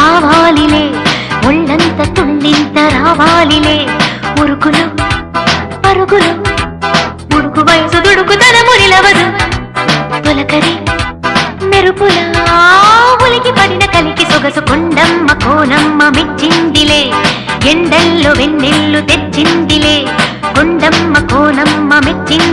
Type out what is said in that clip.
కావాలిలే ఒళ్ళంత తుళ్ళింత రావాలిలే ఉరుకులు పరుగులు ముడుకు వయసు దుడుకుతనము నిలవదు తొలకరి మెరుపులా ఉలికి పడిన కలికి సొగసు కొండమ్మ కోనమ్మ మెచ్చిందిలే ఎండల్లో వెన్నెల్లు తెచ్చిందిలే కొండమ్మ కోనమ్మ మెచ్చింది